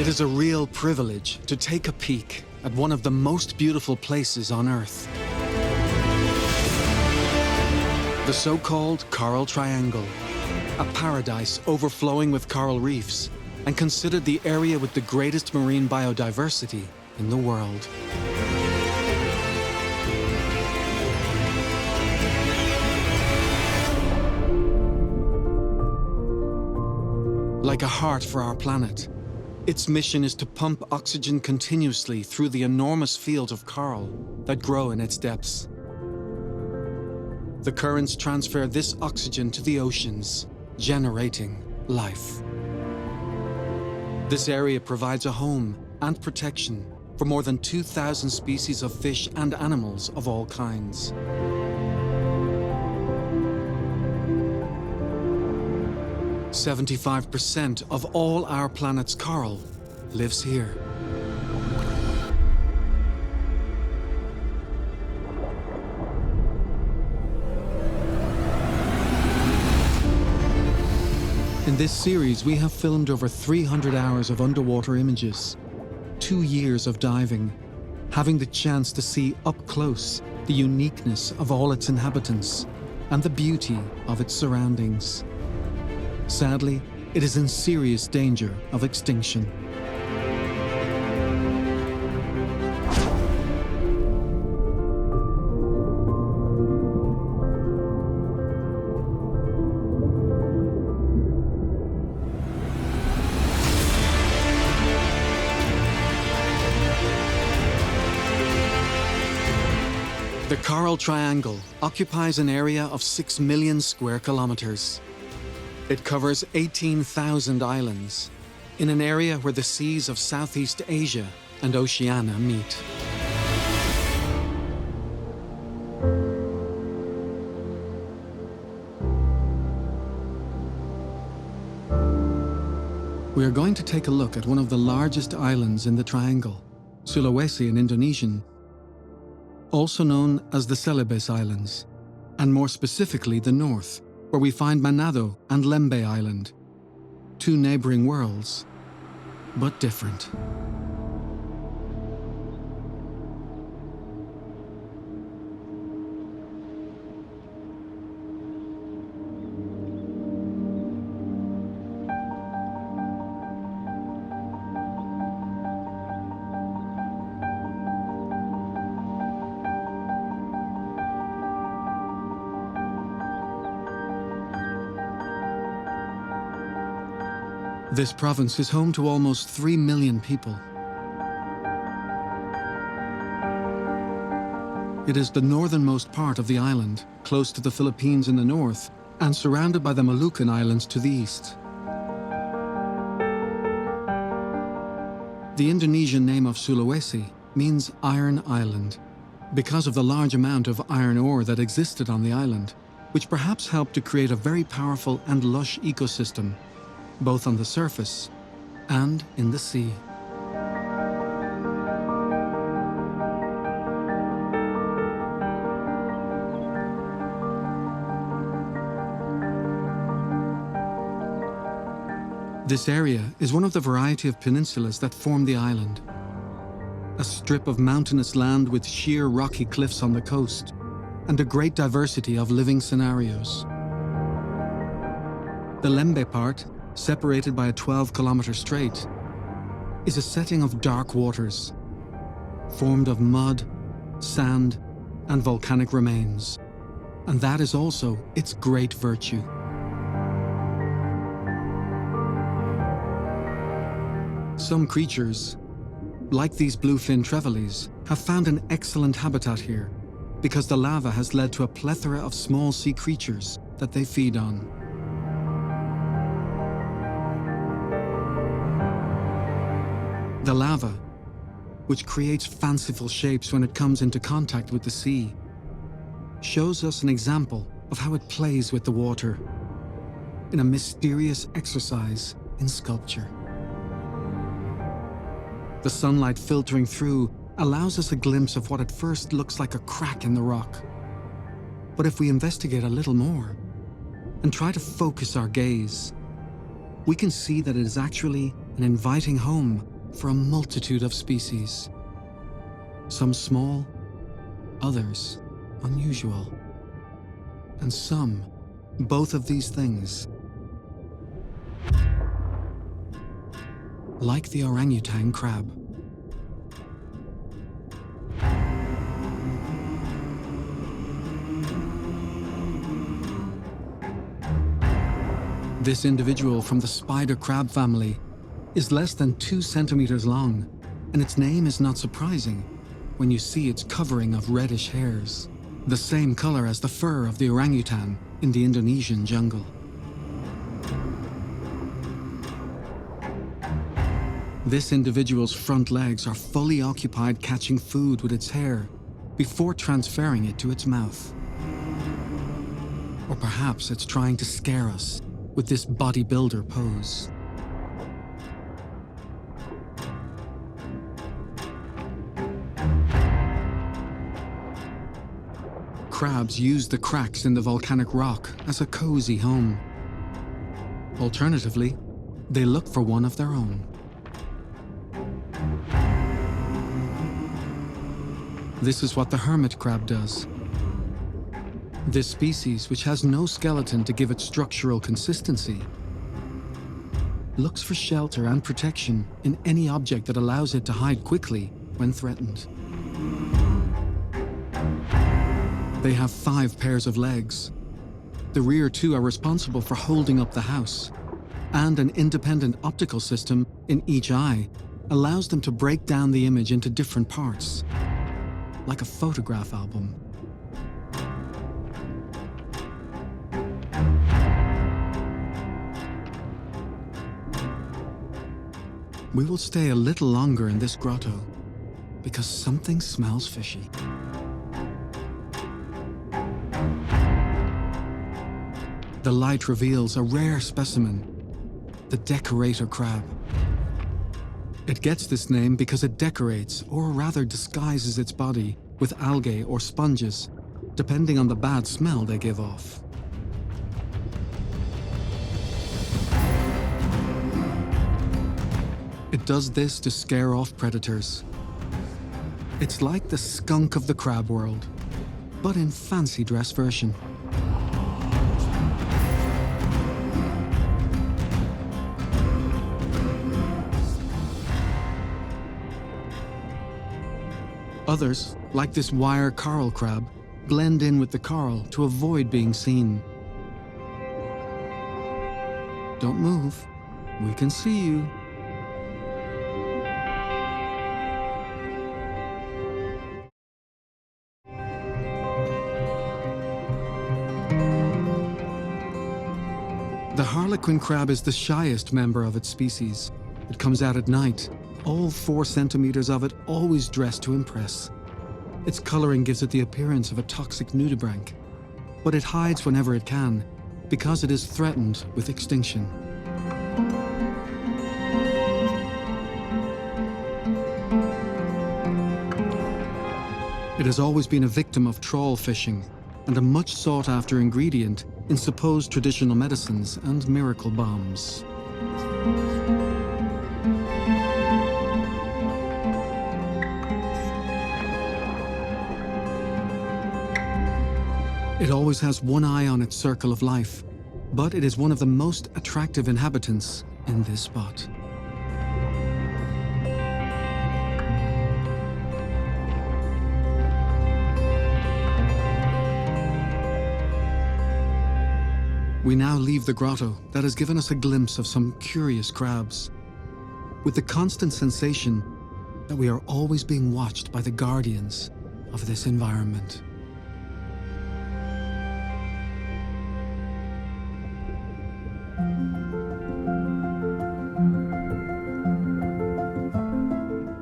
It is a real privilege to take a peek at one of the most beautiful places on Earth. The so-called Coral Triangle, a paradise overflowing with coral reefs and considered the area with the greatest marine biodiversity in the world. Like a heart for our planet, its mission is to pump oxygen continuously through the enormous fields of coral that grow in its depths. The currents transfer this oxygen to the oceans, generating life. This area provides a home and protection for more than 2,000 species of fish and animals of all kinds. "75% of all our planet's coral lives here." In this series, we have filmed over 300 hours of underwater images, 2 years of diving, having the chance to see up close the uniqueness of all its inhabitants and the beauty of its surroundings. Sadly, it is in serious danger of extinction. The Coral Triangle occupies an area of 6 million square kilometers. It covers 18,000 islands in an area where the seas of Southeast Asia and Oceania meet. We are going to take a look at one of the largest islands in the triangle, Sulawesi in Indonesian, also known as the Celebes Islands, and more specifically the north, where we find Manado and Lembeh Island, two neighboring worlds, but different. This province is home to almost 3 million people. It is the northernmost part of the island, close to the Philippines in the north, and surrounded by the Moluccan Islands to the east. The Indonesian name of Sulawesi means Iron Island, because of the large amount of iron ore that existed on the island, which perhaps helped to create a very powerful and lush ecosystem, both on the surface and in the sea. This area is one of the variety of peninsulas that form the island. A strip of mountainous land with sheer rocky cliffs on the coast, and a great diversity of living scenarios. The Lembeh part, separated by a 12-kilometer strait, is a setting of dark waters, formed of mud, sand, and volcanic remains. And that is also its great virtue. Some creatures, like these bluefin trevallies, have found an excellent habitat here because the lava has led to a plethora of small sea creatures that they feed on. The lava, which creates fanciful shapes when it comes into contact with the sea, shows us an example of how it plays with the water in a mysterious exercise in sculpture. The sunlight filtering through allows us a glimpse of what at first looks like a crack in the rock. But if we investigate a little more and try to focus our gaze, we can see that it is actually an inviting home for a multitude of species. Some small, others unusual. And some, both of these things. Like the orangutan crab. This individual from the spider crab family is less than 2 centimeters long, and its name is not surprising when you see its covering of reddish hairs, the same color as the fur of the orangutan in the Indonesian jungle. This individual's front legs are fully occupied catching food with its hair before transferring it to its mouth. Or perhaps it's trying to scare us with this bodybuilder pose. Crabs use the cracks in the volcanic rock as a cozy home. Alternatively, they look for one of their own. This is what the hermit crab does. This species, which has no skeleton to give it structural consistency, looks for shelter and protection in any object that allows it to hide quickly when threatened. They have 5 pairs of legs. The rear 2 are responsible for holding up the house, and an independent optical system in each eye allows them to break down the image into different parts, like a photograph album. We will stay a little longer in this grotto because something smells fishy. The light reveals a rare specimen, the decorator crab. It gets this name because it decorates, or rather disguises its body with algae or sponges, depending on the bad smell they give off. It does this to scare off predators. It's like the skunk of the crab world, but in fancy dress version. Others, like this wire coral crab, blend in with the coral to avoid being seen. Don't move, we can see you. The harlequin crab is the shyest member of its species. It comes out at night, all 4 centimeters of it always dressed to impress. Its coloring gives it the appearance of a toxic nudibranch, but it hides whenever it can because it is threatened with extinction. It has always been a victim of trawl fishing and a much sought-after ingredient in supposed traditional medicines and miracle bombs. It always has one eye on its circle of life, but it is one of the most attractive inhabitants in this spot. We now leave the grotto that has given us a glimpse of some curious crabs, with the constant sensation that we are always being watched by the guardians of this environment.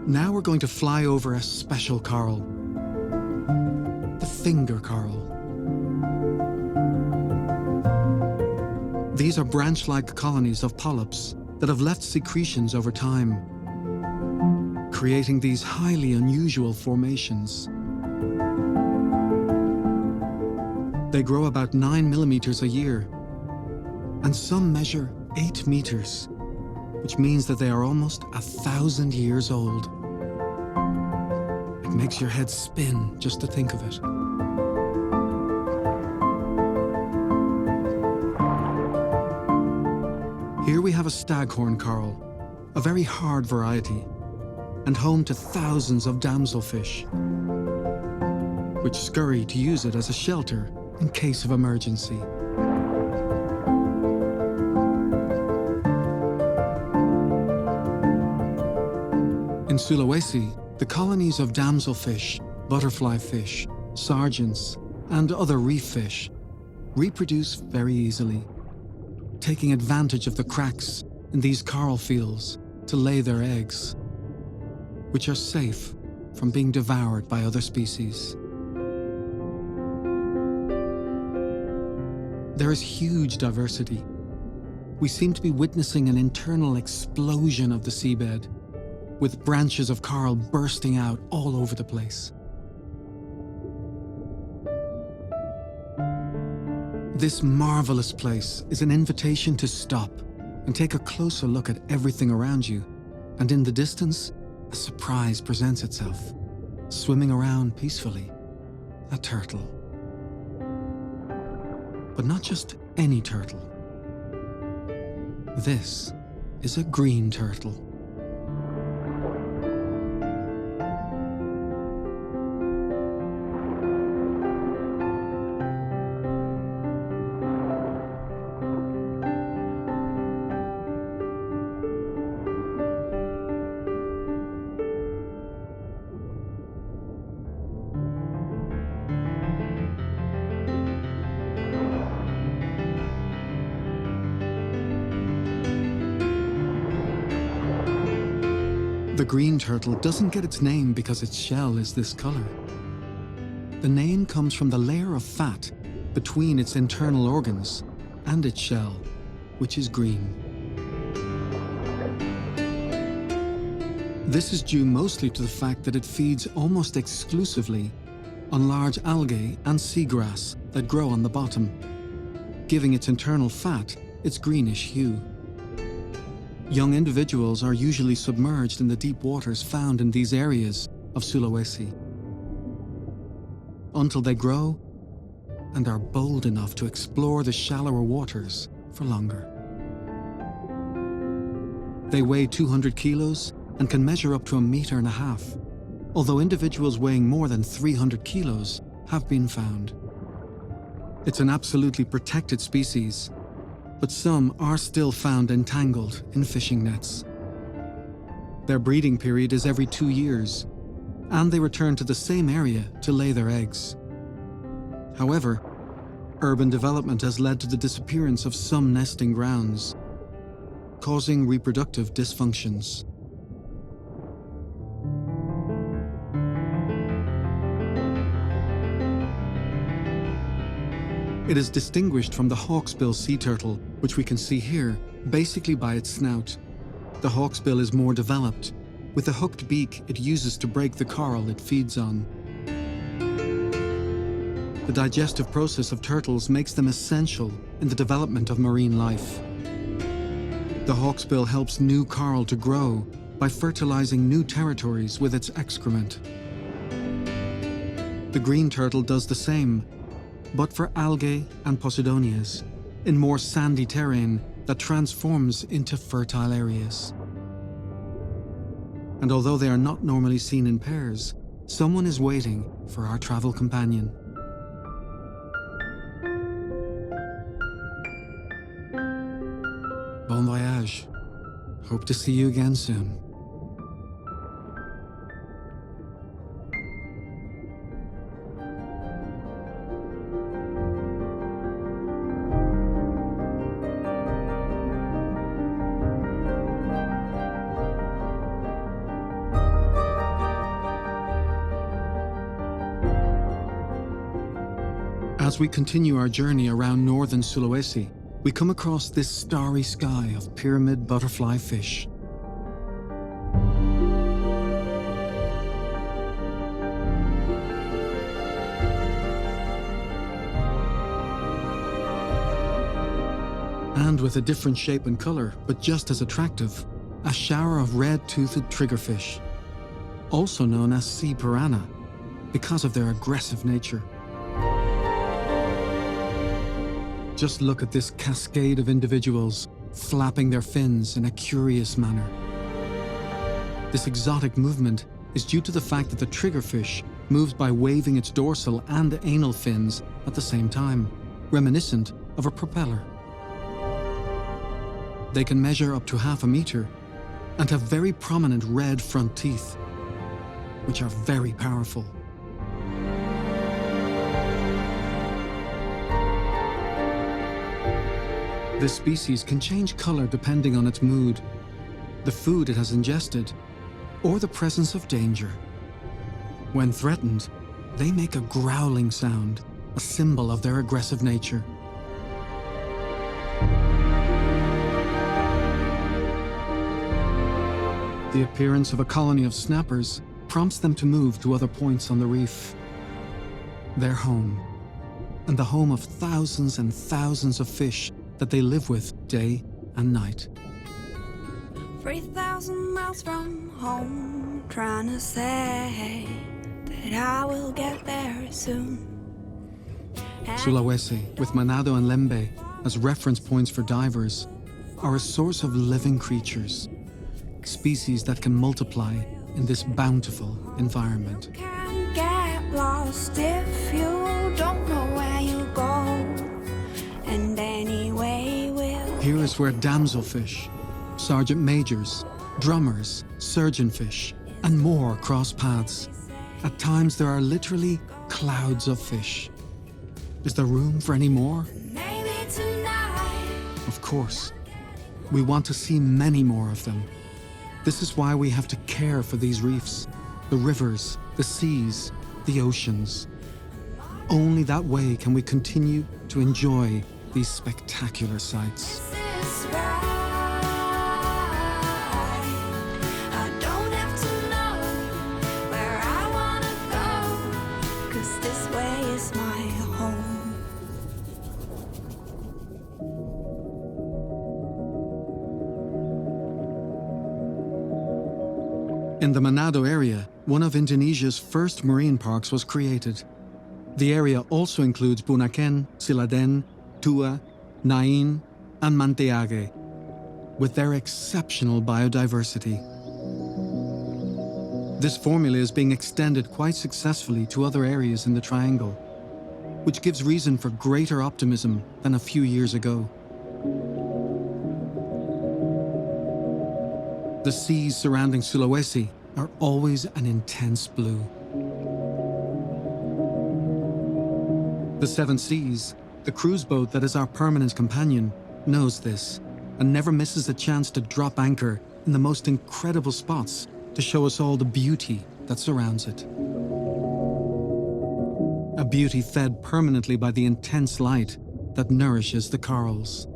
Now we're going to fly over a special coral, the finger coral. These are branch-like colonies of polyps that have left secretions over time, creating these highly unusual formations. They grow about 9 millimeters a year, and some measure 8 meters. which means that they are almost 1,000 years old. It makes your head spin just to think of it. Here we have a staghorn coral, a very hard variety, and home to thousands of damselfish, which scurry to use it as a shelter in case of emergency. In Sulawesi, the colonies of damselfish, butterfly fish, sergeants, and other reef fish reproduce very easily, taking advantage of the cracks in these coral fields to lay their eggs, which are safe from being devoured by other species. There is huge diversity. We seem to be witnessing an internal explosion of the seabed, with branches of coral bursting out all over the place. This marvelous place is an invitation to stop and take a closer look at everything around you, and in the distance, a surprise presents itself, swimming around peacefully, a turtle. But not just any turtle. This is a green turtle. The green turtle doesn't get its name because its shell is this color. The name comes from the layer of fat between its internal organs and its shell, which is green. This is due mostly to the fact that it feeds almost exclusively on large algae and seagrass that grow on the bottom, giving its internal fat its greenish hue. Young individuals are usually submerged in the deep waters found in these areas of Sulawesi, until they grow and are bold enough to explore the shallower waters for longer. They weigh 200 kilos and can measure up to 1.5 meters, although individuals weighing more than 300 kilos have been found. It's an absolutely protected species, but some are still found entangled in fishing nets. Their breeding period is every 2 years, and they return to the same area to lay their eggs. However, urban development has led to the disappearance of some nesting grounds, causing reproductive dysfunctions. It is distinguished from the hawksbill sea turtle, which we can see here, basically by its snout. The hawksbill is more developed, with a hooked beak it uses to break the coral it feeds on. The digestive process of turtles makes them essential in the development of marine life. The hawksbill helps new coral to grow by fertilizing new territories with its excrement. The green turtle does the same, but for algae and posidonias, in more sandy terrain that transforms into fertile areas. And although they are not normally seen in pairs, someone is waiting for our travel companion. Bon voyage. Hope to see you again soon. As we continue our journey around northern Sulawesi, we come across this starry sky of pyramid butterfly fish. And with a different shape and color, but just as attractive, a shower of red-toothed triggerfish, also known as sea piranha, because of their aggressive nature. Just look at this cascade of individuals flapping their fins in a curious manner. This exotic movement is due to the fact that the triggerfish moves by waving its dorsal and anal fins at the same time, reminiscent of a propeller. They can measure up to half a meter and have very prominent red front teeth, which are very powerful. This species can change color depending on its mood, the food it has ingested, or the presence of danger. When threatened, they make a growling sound, a symbol of their aggressive nature. The appearance of a colony of snappers prompts them to move to other points on the reef. Their home, and the home of thousands and thousands of fish that they live with day and night. 3,000 miles from home, trying to say that I will get there soon. Sulawesi, with Manado and Lembeh as reference points for divers, are a source of living creatures, species that can multiply in this bountiful environment. You can't get lost if you don't know where you go, and anyway we'll... Here is where damselfish, sergeant majors, drummers, surgeonfish, and more cross paths. At times there are literally clouds of fish. Is there room for any more? Maybe tonight. Of course. We want to see many more of them. This is why we have to care for these reefs, the rivers, the seas, the oceans. Only that way can we continue to enjoy these spectacular sights. This is right. I don't have to know where I wanna go, 'cause this way is my home. In the Manado area, one of Indonesia's first marine parks was created. The area also includes Bunaken, Siladen, Tua, Nain, and Manteage, with their exceptional biodiversity. This formula is being extended quite successfully to other areas in the Triangle, which gives reason for greater optimism than a few years ago. The seas surrounding Sulawesi are always an intense blue. The Seven Seas, the cruise boat that is our permanent companion, knows this and never misses a chance to drop anchor in the most incredible spots to show us all the beauty that surrounds it. A beauty fed permanently by the intense light that nourishes the corals.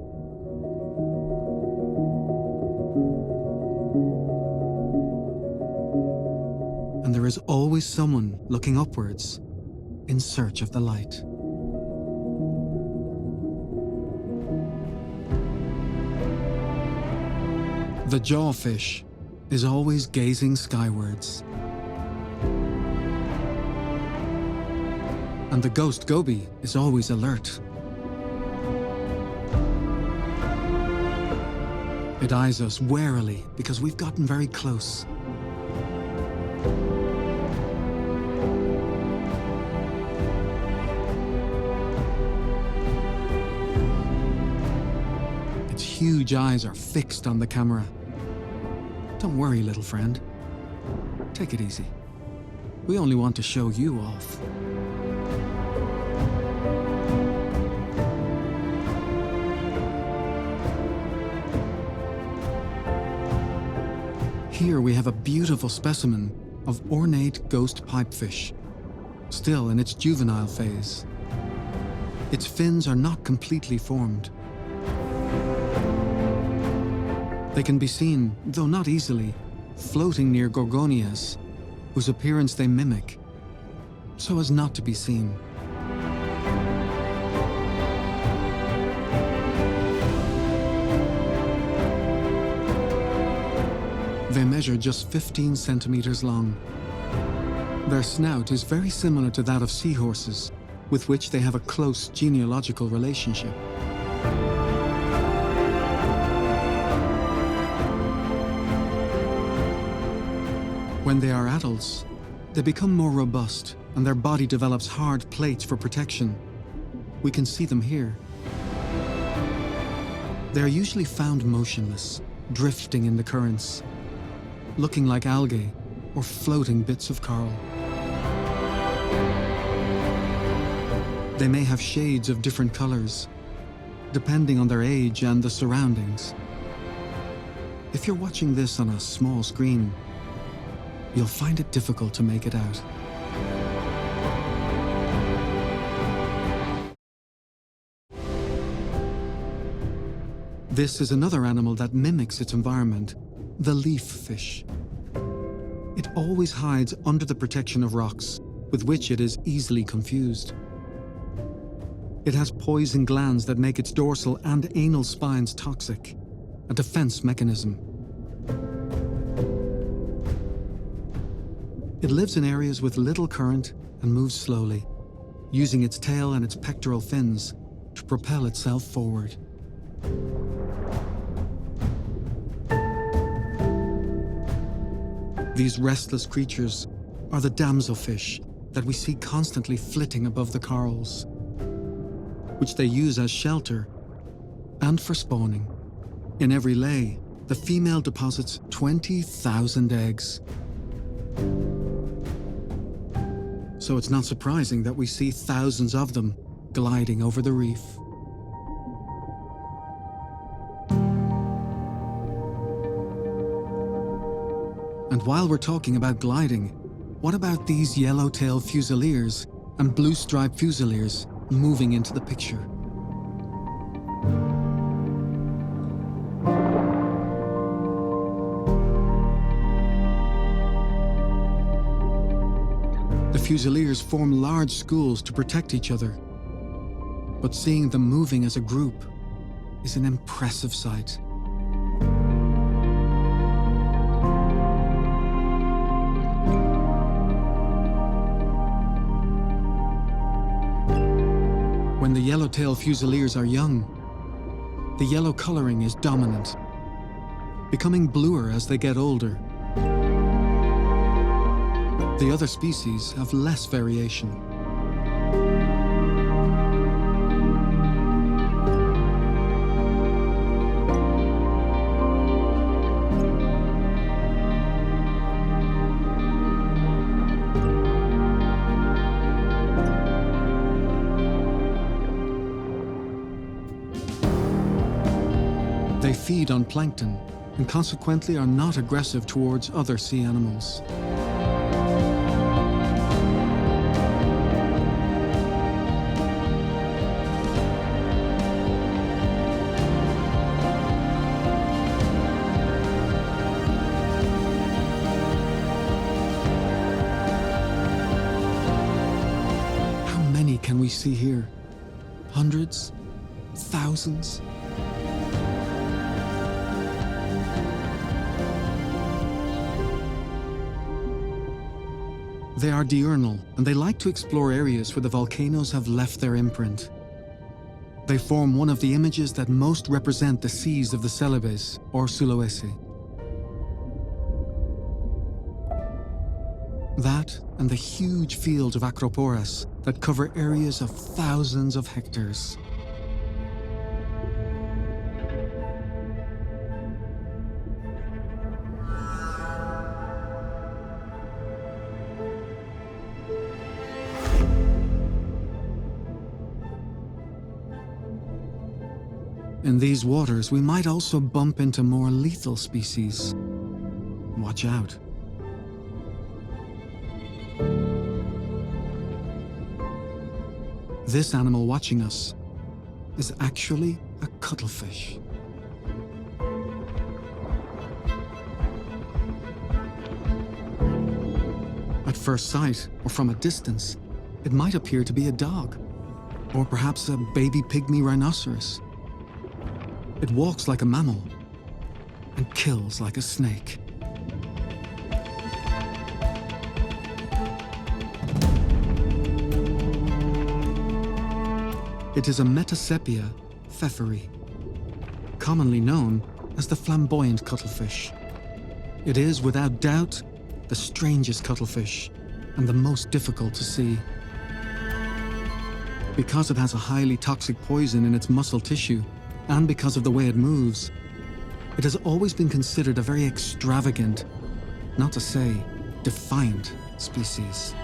And there is always someone looking upwards in search of the light. The jawfish is always gazing skywards. And the ghost goby is always alert. It eyes us warily because we've gotten very close. Its huge eyes are fixed on the camera. Don't worry, little friend. Take it easy. We only want to show you off. Here we have a beautiful specimen of ornate ghost pipefish, still in its juvenile phase. Its fins are not completely formed. They can be seen, though not easily, floating near gorgonias, whose appearance they mimic, so as not to be seen. They measure just 15 centimeters long. Their snout is very similar to that of seahorses, with which they have a close genealogical relationship. When they are adults, they become more robust and their body develops hard plates for protection. We can see them here. They are usually found motionless, drifting in the currents, looking like algae or floating bits of coral. They may have shades of different colors, depending on their age and the surroundings. If you're watching this on a small screen, you'll find it difficult to make it out. This is another animal that mimics its environment, the leaf fish. It always hides under the protection of rocks, with which it is easily confused. It has poison glands that make its dorsal and anal spines toxic, a defense mechanism. It lives in areas with little current and moves slowly, using its tail and its pectoral fins to propel itself forward. These restless creatures are the damselfish that we see constantly flitting above the corals, which they use as shelter and for spawning. In every lay, the female deposits 20,000 eggs. So it's not surprising that we see thousands of them gliding over the reef. And while we're talking about gliding, what about these yellow-tailed fusiliers and blue-striped fusiliers moving into the picture? The fusiliers form large schools to protect each other, but seeing them moving as a group is an impressive sight. When the yellow-tailed fusiliers are young, the yellow coloring is dominant, becoming bluer as they get older. The other species have less variation. They feed on plankton and consequently are not aggressive towards other sea animals. How many can we see here? Hundreds? Thousands? They are diurnal, and they like to explore areas where the volcanoes have left their imprint. They form one of the images that most represent the seas of the Celebes, or Sulawesi. That and the huge fields of Acroporas that cover areas of thousands of hectares. In these waters, we might also bump into more lethal species. Watch out. This animal watching us is actually a cuttlefish. At first sight, or from a distance, it might appear to be a dog, or perhaps a baby pygmy rhinoceros. It walks like a mammal and kills like a snake. It is a Metasepia pfefferi, commonly known as the flamboyant cuttlefish. It is, without doubt, the strangest cuttlefish and the most difficult to see. Because it has a highly toxic poison in its muscle tissue, and because of the way it moves, it has always been considered a very extravagant, not to say defiant, species.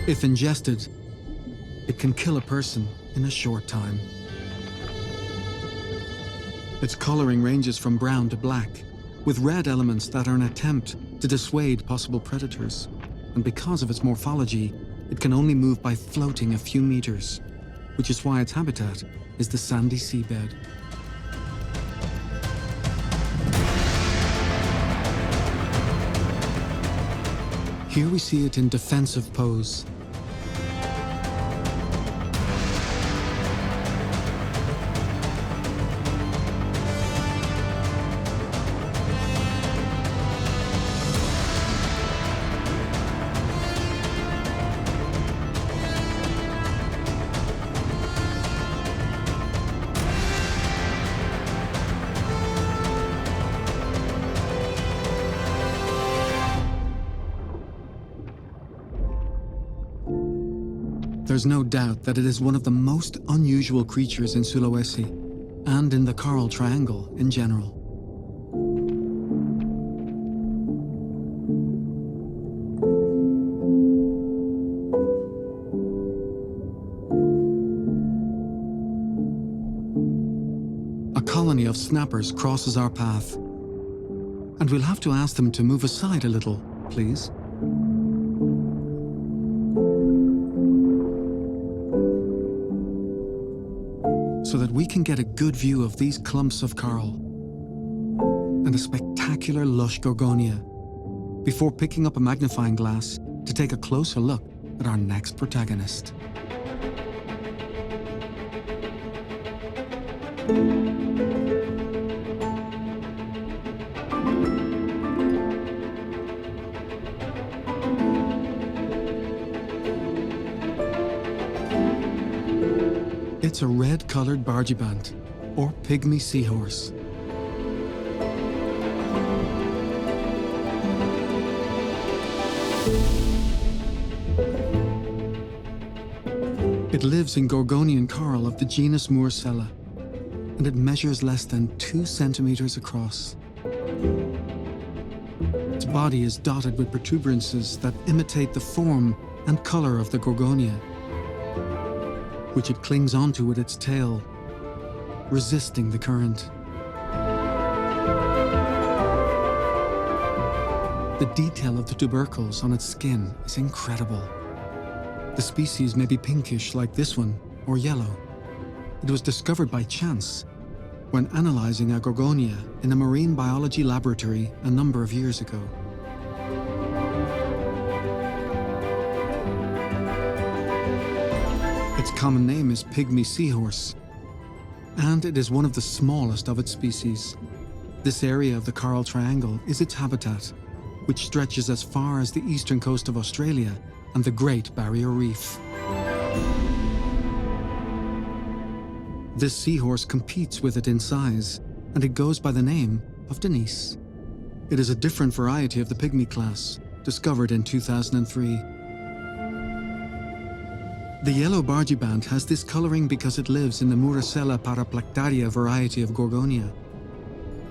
If ingested, it can kill a person in a short time. Its coloring ranges from brown to black, with red elements that are an attempt to dissuade possible predators. And because of its morphology, it can only move by floating a few meters, which is why its habitat is the sandy seabed. Here we see it in defensive pose. There's no doubt that it is one of the most unusual creatures in Sulawesi, and in the Coral Triangle in general. A colony of snappers crosses our path, and we'll have to ask them to move aside a little, please. So that we can get a good view of these clumps of coral and a spectacular lush gorgonia before picking up a magnifying glass to take a closer look at our next protagonist. It's a red-colored bargibant, or pygmy seahorse. It lives in Gorgonian coral of the genus Murcella, and it measures less than 2 centimeters across. Its body is dotted with protuberances that imitate the form and color of the Gorgonia, which it clings onto with its tail, resisting the current. The detail of the tubercles on its skin is incredible. The species may be pinkish like this one, or yellow. It was discovered by chance when analyzing a gorgonia in a marine biology laboratory a number of years ago. Its common name is pygmy seahorse, and it is one of the smallest of its species. This area of the Coral Triangle is its habitat, which stretches as far as the eastern coast of Australia and the Great Barrier Reef. This seahorse competes with it in size, and it goes by the name of Denise. It is a different variety of the pygmy class, discovered in 2003. The yellow bargibant has this coloring because it lives in the Murcella paraplactaria variety of Gorgonia.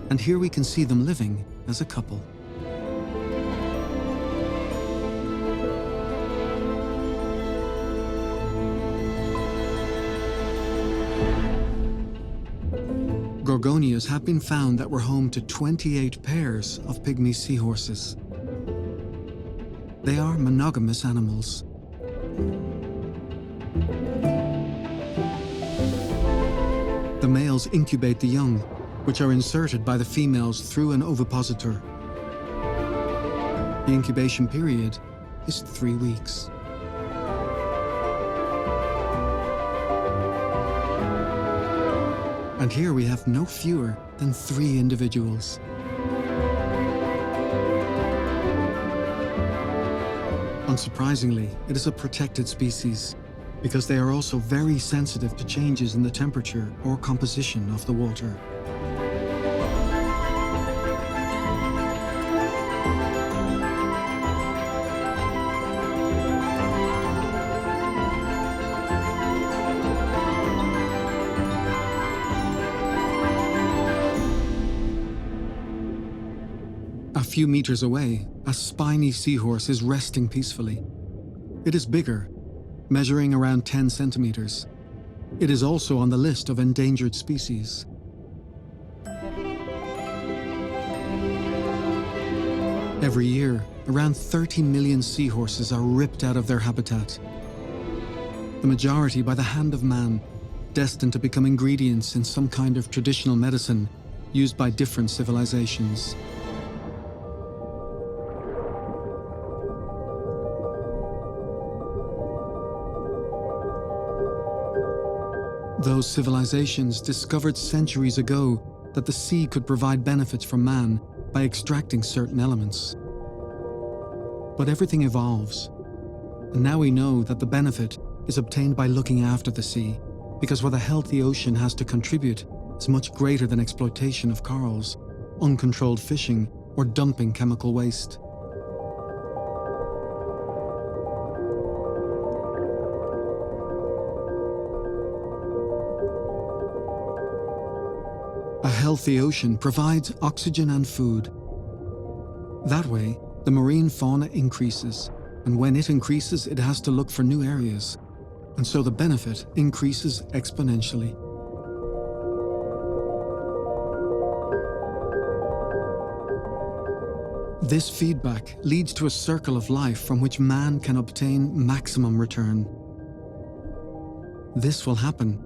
And here we can see them living as a couple. Gorgonias have been found that were home to 28 pairs of pygmy seahorses. They are monogamous animals. The males incubate the young, which are inserted by the females through an ovipositor. The incubation period is 3 weeks. And here we have no fewer than 3 individuals. Unsurprisingly, it is a protected species because they are also very sensitive to changes in the temperature or composition of the water. A few meters away, a spiny seahorse is resting peacefully. It is bigger, measuring around 10 centimeters. It is also on the list of endangered species. Every year, around 30 million seahorses are ripped out of their habitat. The majority by the hand of man, destined to become ingredients in some kind of traditional medicine used by different civilizations. Those civilizations discovered centuries ago that the sea could provide benefits for man by extracting certain elements. But everything evolves, and now we know that the benefit is obtained by looking after the sea, because what a healthy ocean has to contribute is much greater than exploitation of corals, uncontrolled fishing, or dumping chemical waste. A healthy ocean provides oxygen and food. That way, the marine fauna increases, and when it increases, it has to look for new areas, and so the benefit increases exponentially. This feedback leads to a circle of life from which man can obtain maximum return. This will happen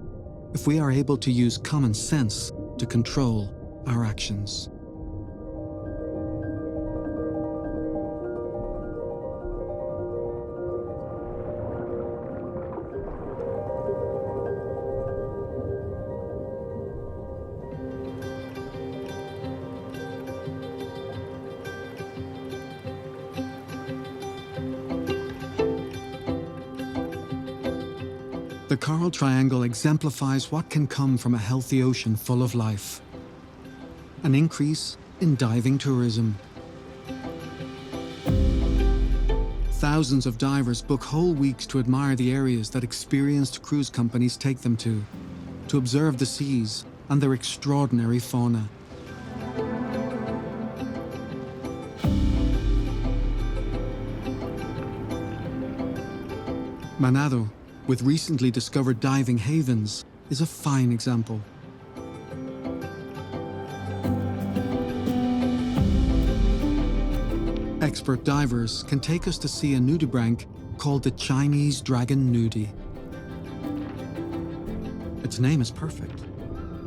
if we are able to use common sense to control our actions. The coral triangle exemplifies what can come from a healthy ocean full of life. An increase in diving tourism. Thousands of divers book whole weeks to admire the areas that experienced cruise companies take them to observe the seas and their extraordinary fauna. Manado, with recently discovered diving havens, is a fine example. Expert divers can take us to see a nudibranch called the Chinese dragon nudi. Its name is perfect.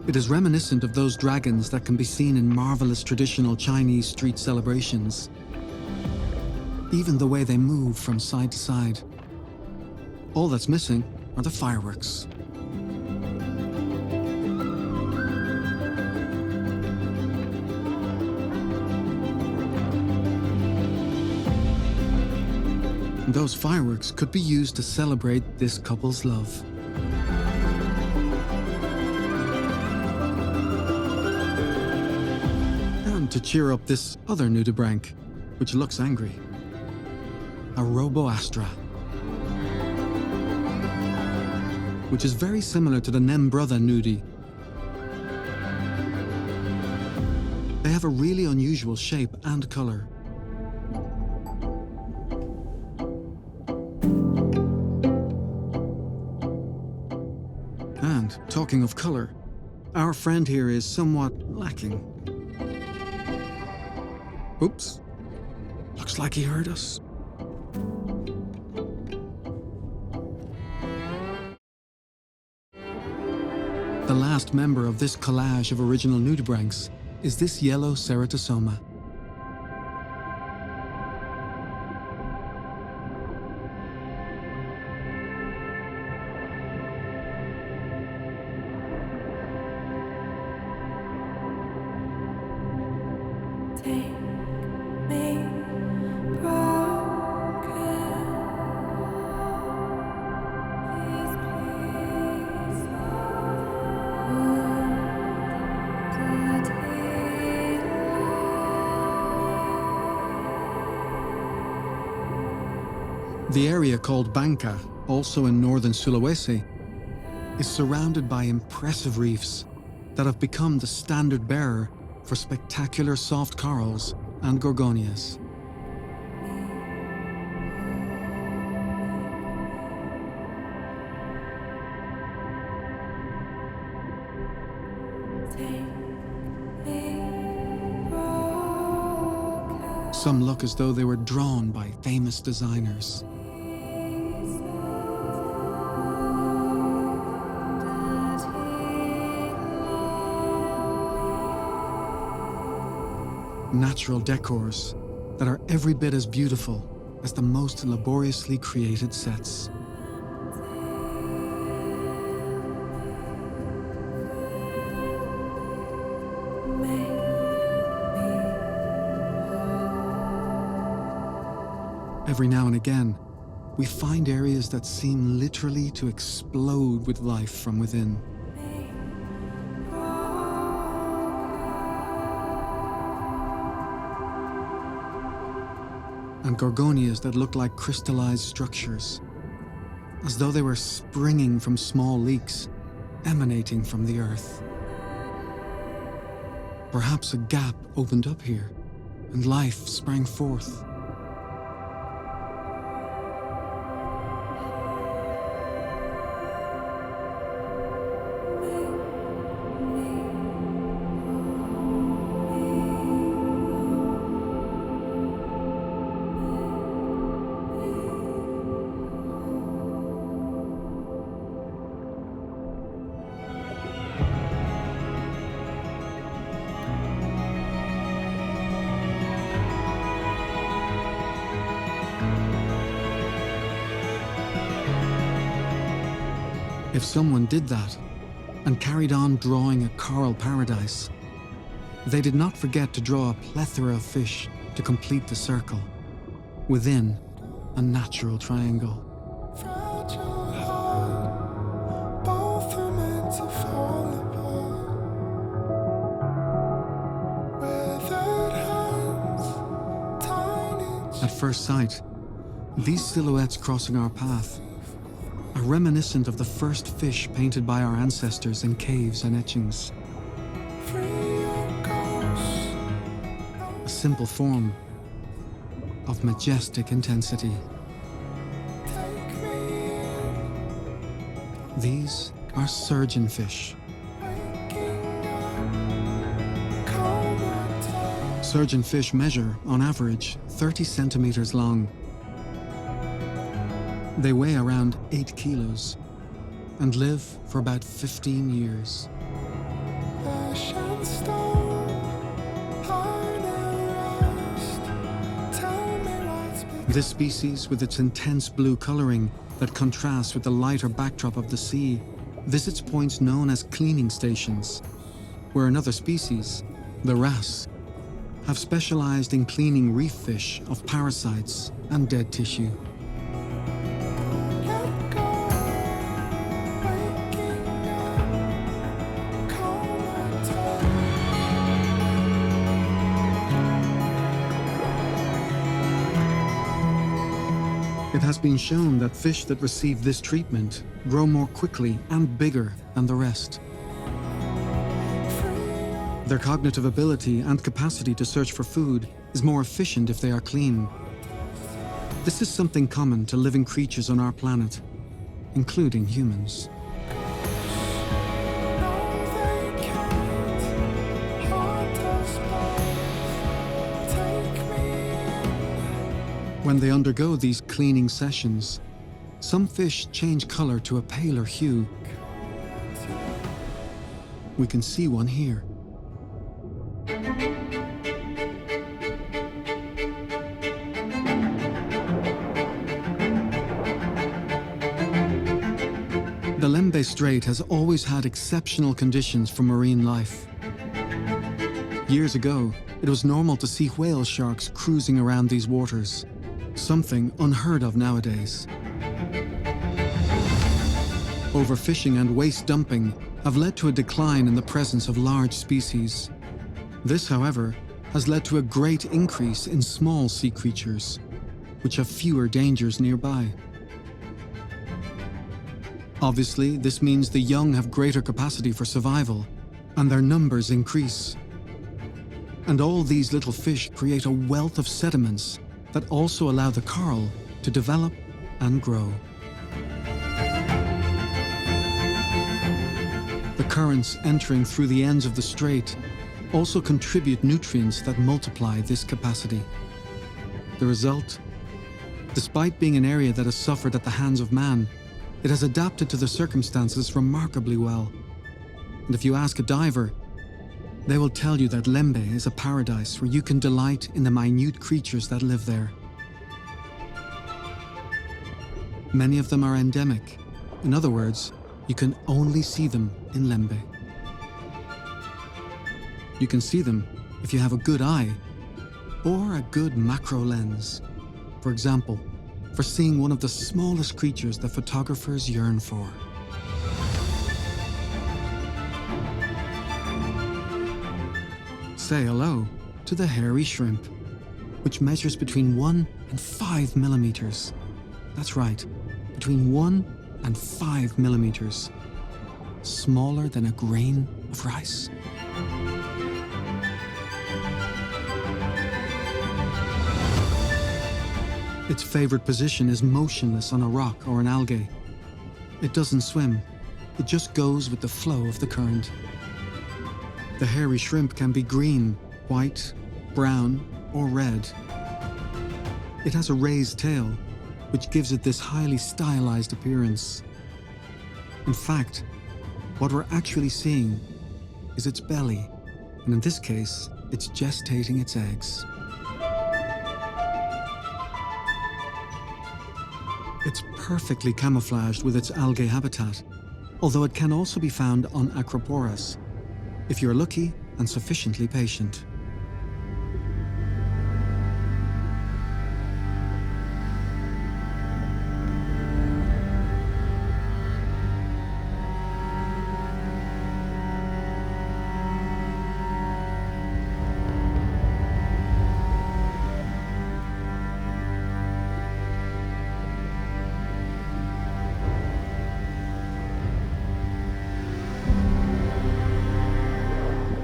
It is reminiscent of those dragons that can be seen in marvelous traditional Chinese street celebrations. Even the way they move from side to side. All that's missing are the fireworks. Those fireworks could be used to celebrate this couple's love. And to cheer up this other nudibranch, which looks angry. A roboastra. Which is very similar to the Nembrother nudi. They have a really unusual shape and color. And talking of color, our friend here is somewhat lacking. Oops, looks like he heard us. The last member of this collage of original nudibranchs is this yellow ceratosoma. Take me broken. The area called Bangka, also in northern Sulawesi, is surrounded by impressive reefs that have become the standard bearer for spectacular soft corals and gorgonias. Some look as though they were drawn by famous designers. Natural decors that are every bit as beautiful as the most laboriously created sets. Every now and again, we find areas that seem literally to explode with life from within. And gorgonias that look like crystallized structures, as though they were springing from small leaks emanating from the earth. Perhaps a gap opened up here, and life sprang forth. If someone did that and carried on drawing a coral paradise, they did not forget to draw a plethora of fish to complete the circle within a natural triangle. At first sight, these silhouettes crossing our path are reminiscent of the first fish painted by our ancestors in caves and etchings. A simple form of majestic intensity. These are surgeonfish. Surgeonfish measure, on average, 30 centimeters long. They weigh around 8 kilos and live for about 15 years. This species, with its intense blue coloring that contrasts with the lighter backdrop of the sea, visits points known as cleaning stations, where another species, the wrasse, have specialized in cleaning reef fish of parasites and dead tissue. It has been shown that fish that receive this treatment grow more quickly and bigger than the rest. Their cognitive ability and capacity to search for food is more efficient if they are clean. This is something common to living creatures on our planet, including humans. When they undergo these cleaning sessions, some fish change color to a paler hue. We can see one here. The Lembeh Strait has always had exceptional conditions for marine life. Years ago, it was normal to see whale sharks cruising around these waters, something unheard of nowadays. Overfishing and waste dumping have led to a decline in the presence of large species. This, however, has led to a great increase in small sea creatures, which have fewer dangers nearby. Obviously, this means the young have greater capacity for survival, and their numbers increase. And all these little fish create a wealth of sediments that also allow the coral to develop and grow. The currents entering through the ends of the strait also contribute nutrients that multiply this capacity. The result? Despite being an area that has suffered at the hands of man, it has adapted to the circumstances remarkably well. And if you ask a diver, they will tell you that Lembeh is a paradise where you can delight in the minute creatures that live there. Many of them are endemic. In other words, you can only see them in Lembeh. You can see them if you have a good eye or a good macro lens. For example, for seeing one of the smallest creatures that photographers yearn for. Say hello to the hairy shrimp, which measures between 1 and 5 millimeters. That's right, between 1 and 5 millimeters. Smaller than a grain of rice. Its favorite position is motionless on a rock or an algae. It doesn't swim, it just goes with the flow of the current. The hairy shrimp can be green, white, brown, or red. It has a raised tail, which gives it this highly stylized appearance. In fact, what we're actually seeing is its belly, and in this case, it's gestating its eggs. It's perfectly camouflaged with its algae habitat, although it can also be found on acroporas, if you're lucky and sufficiently patient.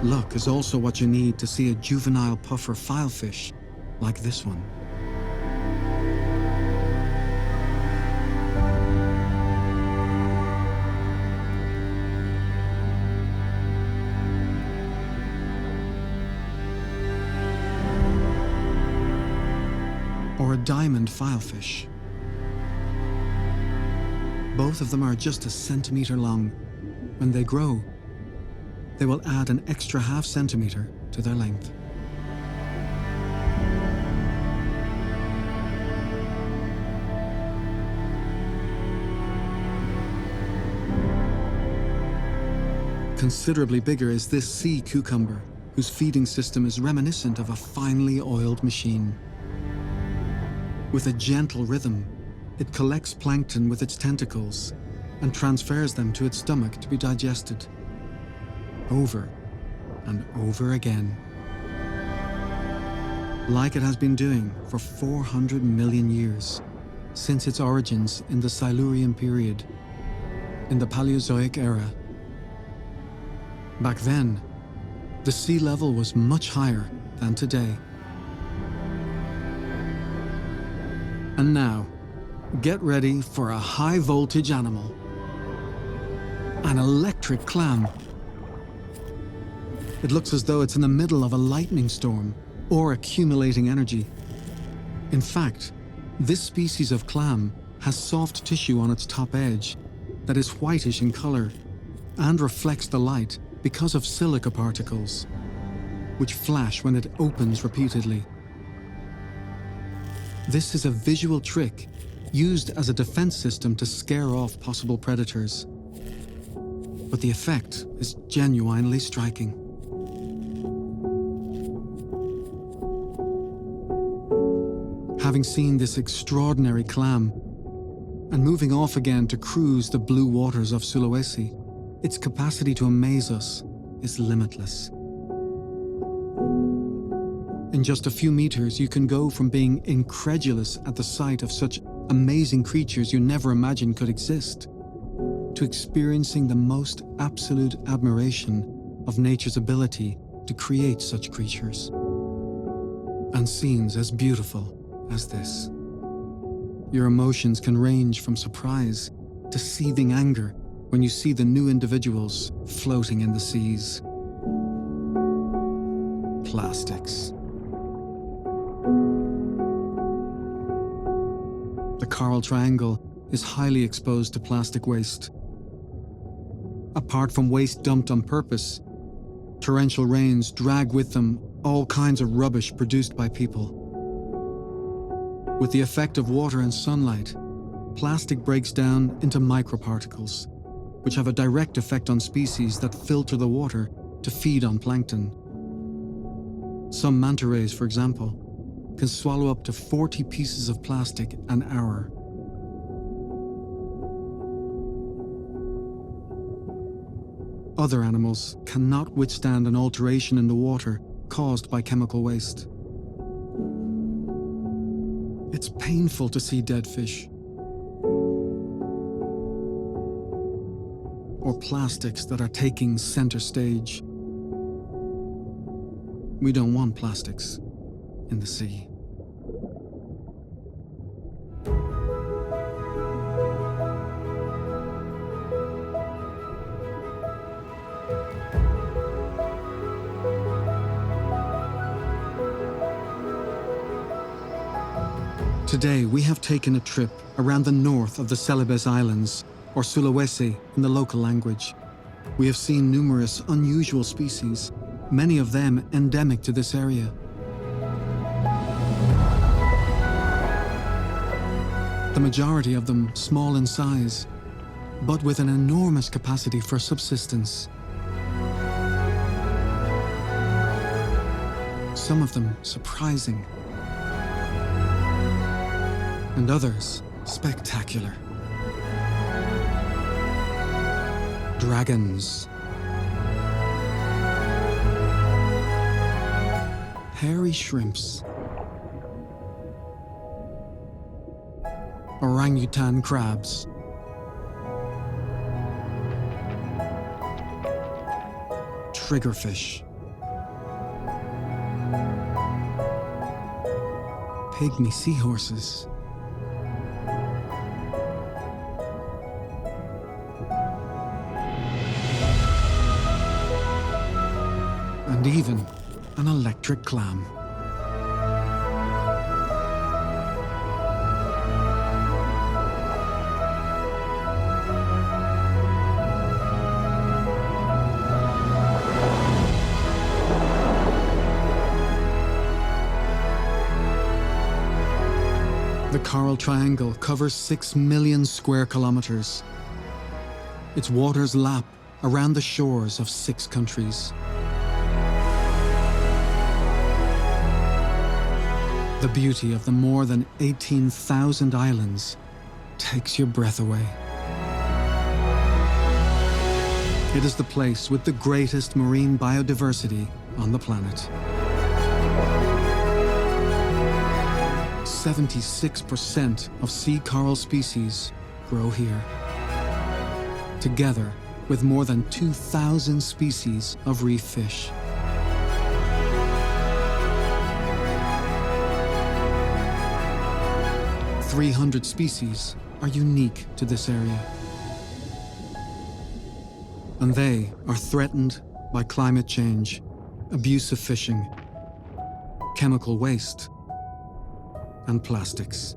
Luck is also what you need to see a juvenile puffer filefish like this one. Or a diamond filefish. Both of them are just a centimeter long. When they grow, they will add an extra ½ centimeter to their length. Considerably bigger is this sea cucumber, whose feeding system is reminiscent of a finely oiled machine. With a gentle rhythm, it collects plankton with its tentacles and transfers them to its stomach to be digested. Over and over again. Like it has been doing for 400 million years, since its origins in the Silurian period, in the Paleozoic era. Back then, the sea level was much higher than today. And now, get ready for a high voltage animal. An electric clam. It looks as though it's in the middle of a lightning storm or accumulating energy. In fact, this species of clam has soft tissue on its top edge that is whitish in color and reflects the light because of silica particles, which flash when it opens repeatedly. This is a visual trick used as a defense system to scare off possible predators. But the effect is genuinely striking. Having seen this extraordinary clam, and moving off again to cruise the blue waters of Sulawesi, its capacity to amaze us is limitless. In just a few meters, you can go from being incredulous at the sight of such amazing creatures you never imagined could exist, to experiencing the most absolute admiration of nature's ability to create such creatures. And scenes as beautiful as this. Your emotions can range from surprise to seething anger when you see the new individuals floating in the seas. Plastics. The Coral Triangle is highly exposed to plastic waste. Apart from waste dumped on purpose, torrential rains drag with them all kinds of rubbish produced by people. With the effect of water and sunlight, plastic breaks down into microparticles, which have a direct effect on species that filter the water to feed on plankton. Some manta rays, for example, can swallow up to 40 pieces of plastic an hour. Other animals cannot withstand an alteration in the water caused by chemical waste. It's painful to see dead fish or plastics that are taking center stage. We don't want plastics in the sea. Today, we have taken a trip around the north of the Celebes Islands, or Sulawesi in the local language. We have seen numerous unusual species, many of them endemic to this area. The majority of them small in size, but with an enormous capacity for subsistence. Some of them surprising, and others spectacular. Dragons, hairy shrimps, orangutan crabs, triggerfish, pygmy seahorses, and even an electric clam. The Coral Triangle covers 6 million square kilometers. Its waters lap around the shores of 6 countries. The beauty of the more than 18,000 islands takes your breath away. It is the place with the greatest marine biodiversity on the planet. 76% of sea coral species grow here, together with more than 2,000 species of reef fish. Over 300 species are unique to this area. And they are threatened by climate change, abusive fishing, chemical waste, and plastics.